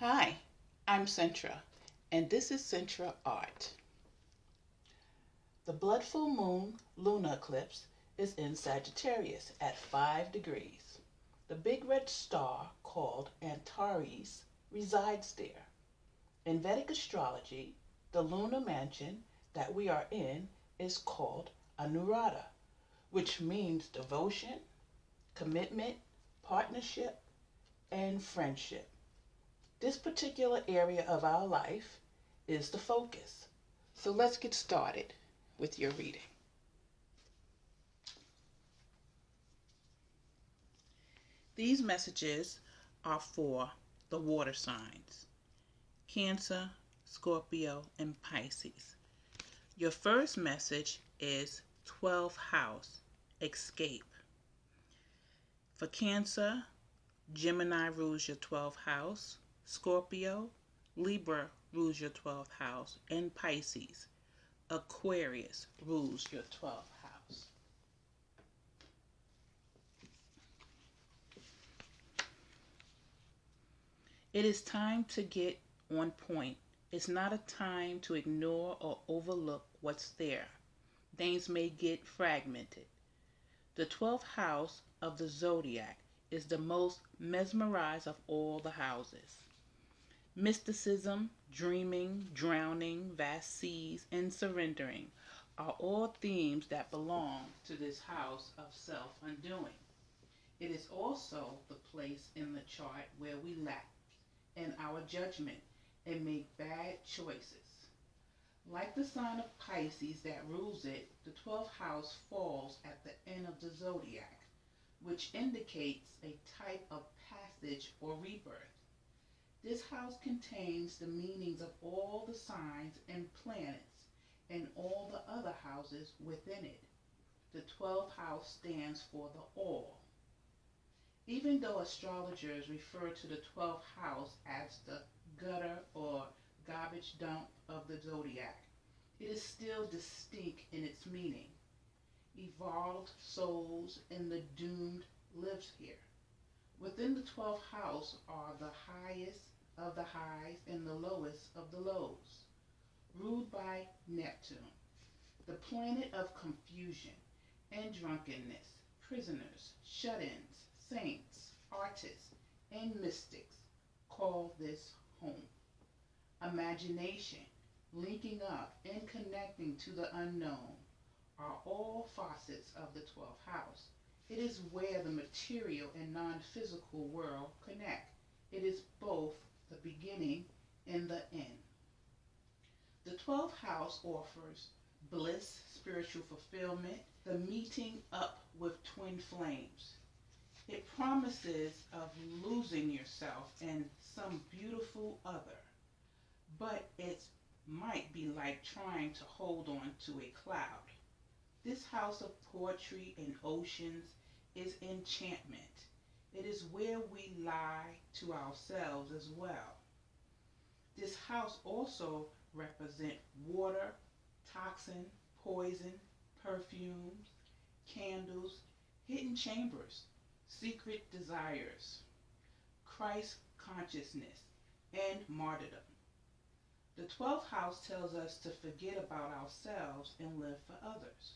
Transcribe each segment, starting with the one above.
Hi, I'm Centra, and this is Centra Art. The blood full moon lunar eclipse is in Sagittarius at 5 degrees. The big red star called Antares resides there. In Vedic astrology, the lunar mansion that we are in is called Anuradha, which means devotion, commitment, partnership, and friendship. This particular area of our life is the focus. So let's get started with your reading. These messages are for the water signs: Cancer, Scorpio, and Pisces. Your first message is 12th house, escape. For Cancer, Gemini rules your 12th house, Scorpio, Libra rules your 12th house, and Pisces, Aquarius, rules your 12th house. It is time to get on point. It's not a time to ignore or overlook what's there. Things may get fragmented. The 12th house of the zodiac is the most mesmerized of all the houses. Mysticism, dreaming, drowning, vast seas, and surrendering are all themes that belong to this house of self-undoing. It is also the place in the chart where we lack in our judgment and make bad choices. Like the sign of Pisces that rules it, the 12th house falls at the end of the zodiac, which indicates a type of passage or rebirth. This house contains the meanings of all the signs and planets and all the other houses within it. The 12th house stands for the all. Even though astrologers refer to the 12th house as the gutter or garbage dump of the zodiac, it is still distinct in its meaning. Evolved souls and the doomed lives here. Within the 12th house are the highest of the highs and the lowest of the lows, ruled by Neptune, the planet of confusion and drunkenness. Prisoners, shut-ins, saints, artists, and mystics call this home. Imagination, linking up and connecting to the unknown are all facets of the 12th house. It is where the material and non-physical world connect. It is both the beginning and the end. The 12th house offers bliss, spiritual fulfillment, the meeting up with twin flames. It promises of losing yourself in some beautiful other, but it might be like trying to hold on to a cloud. This house of poetry and oceans is enchantment. It is where we lie to ourselves as well. This house also represents water, toxin, poison, perfumes, candles, hidden chambers, secret desires, Christ consciousness, and martyrdom. The 12th house tells us to forget about ourselves and live for others.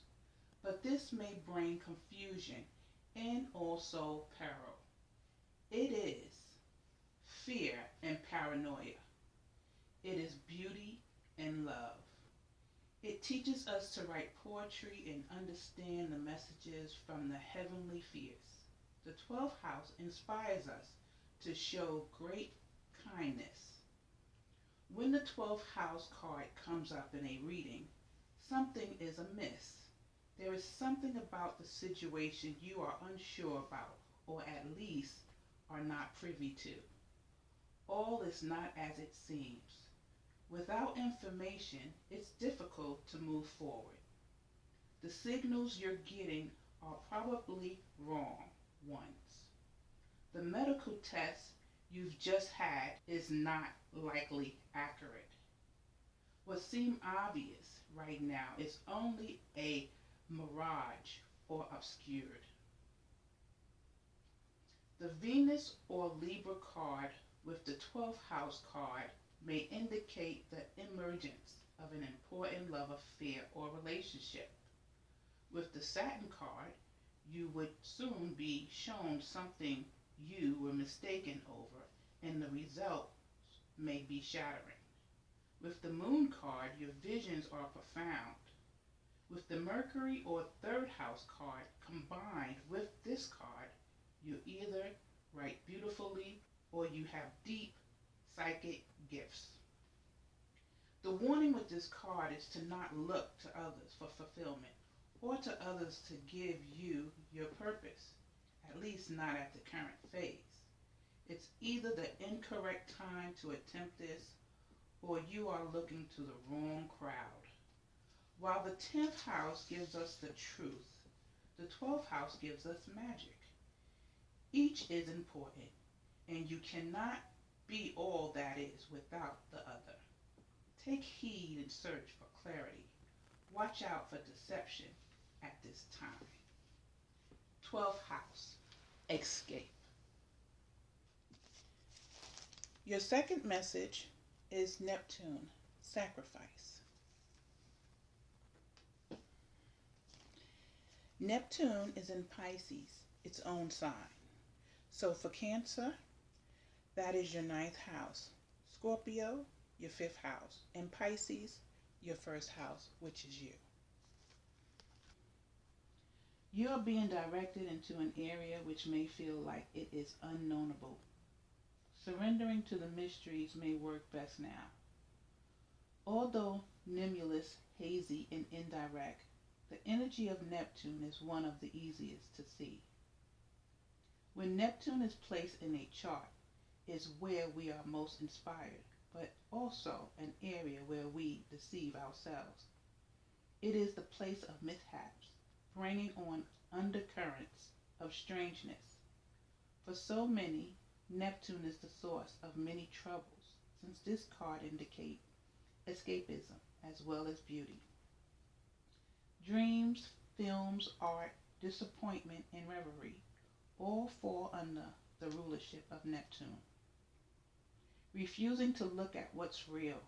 But this may bring confusion and also peril. It is fear and paranoia. It is beauty and love. It teaches us to write poetry and understand the messages from the heavenly fears. The 12th house inspires us to show great kindness. When the 12th house card comes up in a reading, something is amiss. There is something about the situation you are unsure about, or at least are not privy to. All is not as it seems. Without information, it's difficult to move forward. The signals you're getting are probably wrong ones. The medical test you've just had is not likely accurate. What seems obvious right now is only a mirage or obscured. The Venus or Libra card with the 12th house card may indicate the emergence of an important love affair or relationship. With the Saturn card, you would soon be shown something you were mistaken over, and the result may be shattering. With the Moon card, your visions are profound. With the Mercury or third house card combined with this card, you either write beautifully or you have deep psychic gifts. The warning with this card is to not look to others for fulfillment or to others to give you your purpose, at least not at the current phase. It's either the incorrect time to attempt this or you are looking to the wrong crowd. While the 10th house gives us the truth, the 12th house gives us magic. Each is important, and you cannot be all that is without the other. Take heed and search for clarity. Watch out for deception at this time. 12th house, escape. Your second message is Neptune, sacrifice. Neptune is in Pisces, its own sign. So for Cancer, that is your 9th house. Scorpio, your 5th house. And Pisces, your 1st house, which is you. You are being directed into an area which may feel like it is unknowable. Surrendering to the mysteries may work best now. Although nebulous, hazy, and indirect, the energy of Neptune is one of the easiest to see. When Neptune is placed in a chart, is where we are most inspired, but also an area where we deceive ourselves. It is the place of mishaps, bringing on undercurrents of strangeness. For so many, Neptune is the source of many troubles, since this card indicates escapism as well as beauty. Dreams, films, art, disappointment, and reverie all fall under the rulership of Neptune. Refusing to look at what's real,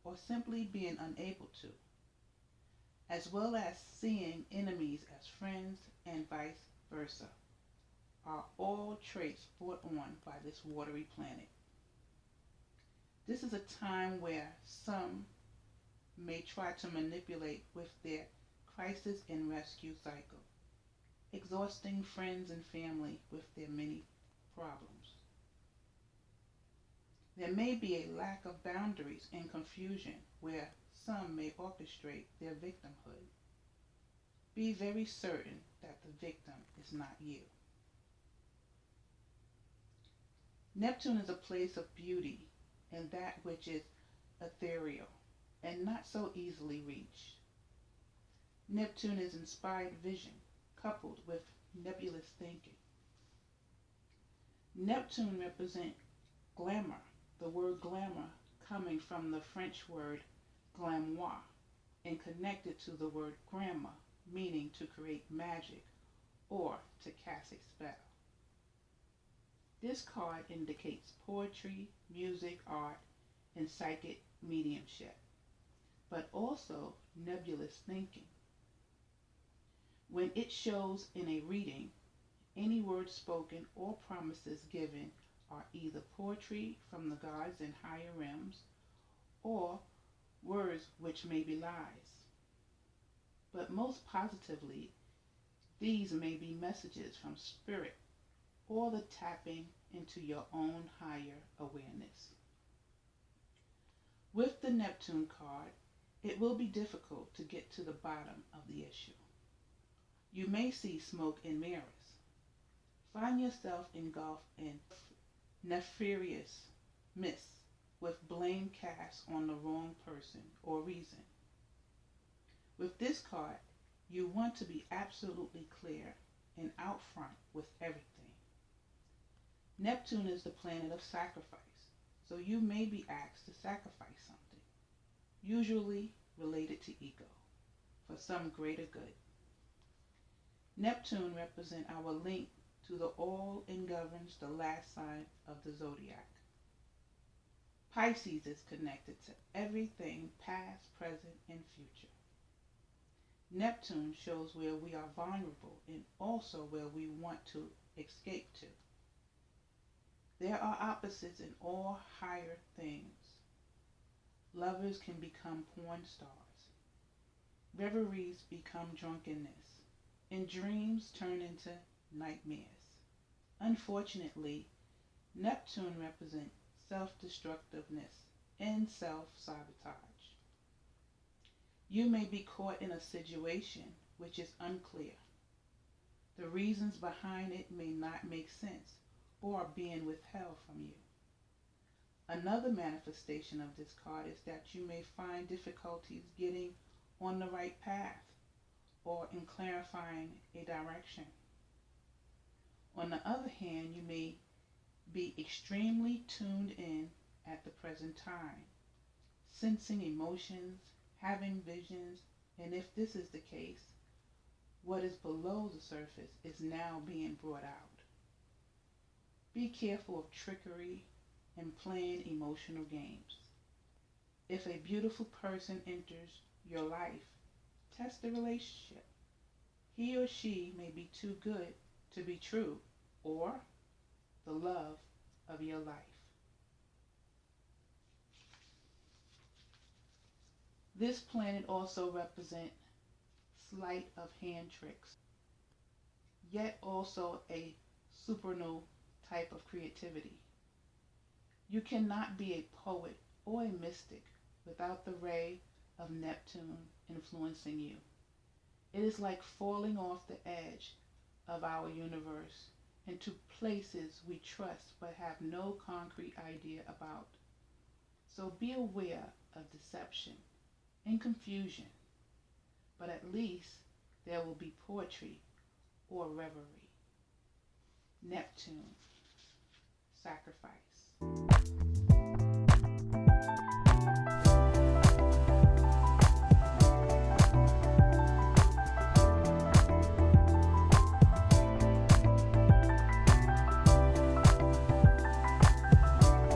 or simply being unable to, as well as seeing enemies as friends and vice versa, are all traits brought on by this watery planet. This is a time where some may try to manipulate with their crisis and rescue cycle, exhausting friends and family with their many problems. There may be a lack of boundaries and confusion where some may orchestrate their victimhood. Be very certain that the victim is not you. Neptune is a place of beauty and that which is ethereal and not so easily reached. Neptune is inspired vision coupled with nebulous thinking. Neptune represents glamour, the word glamour coming from the French word glamour and connected to the word grammar, meaning to create magic or to cast a spell. This card indicates poetry, music, art, and psychic mediumship, but also nebulous thinking. When it shows in a reading, any words spoken or promises given are either poetry from the gods in higher realms or words which may be lies. But most positively, these may be messages from spirit or the tapping into your own higher awareness. With the Neptune card, it will be difficult to get to the bottom of the issue. You may see smoke and mirrors. Find yourself engulfed in nefarious mists with blame cast on the wrong person or reason. With this card, you want to be absolutely clear and out front with everything. Neptune is the planet of sacrifice, so you may be asked to sacrifice something, usually related to ego, for some greater good. Neptune represents our link to the all and governs the last sign of the zodiac, Pisces is connected to everything past, present, and future. Neptune shows where we are vulnerable and also where we want to escape to. There are opposites in all higher things. Lovers can become porn stars. Reveries become drunkenness. And dreams turn into nightmares. Unfortunately, Neptune represents self-destructiveness and self-sabotage. You may be caught in a situation which is unclear. The reasons behind it may not make sense or are being withheld from you. Another manifestation of this card is that you may find difficulties getting on the right path or in clarifying a direction. On the other hand, you may be extremely tuned in at the present time, sensing emotions, having visions, and if this is the case, what is below the surface is now being brought out. Be careful of trickery and playing emotional games. If a beautiful person enters your life, test the relationship. He or she may be too good to be true, or the love of your life. This planet also represents sleight of hand tricks, yet also a supernal type of creativity. You cannot be a poet or a mystic without the ray of Neptune influencing you. It is like falling off the edge of our universe into places we trust but have no concrete idea about. So be aware of deception and confusion, but at least there will be poetry or reverie. Neptune, sacrifice.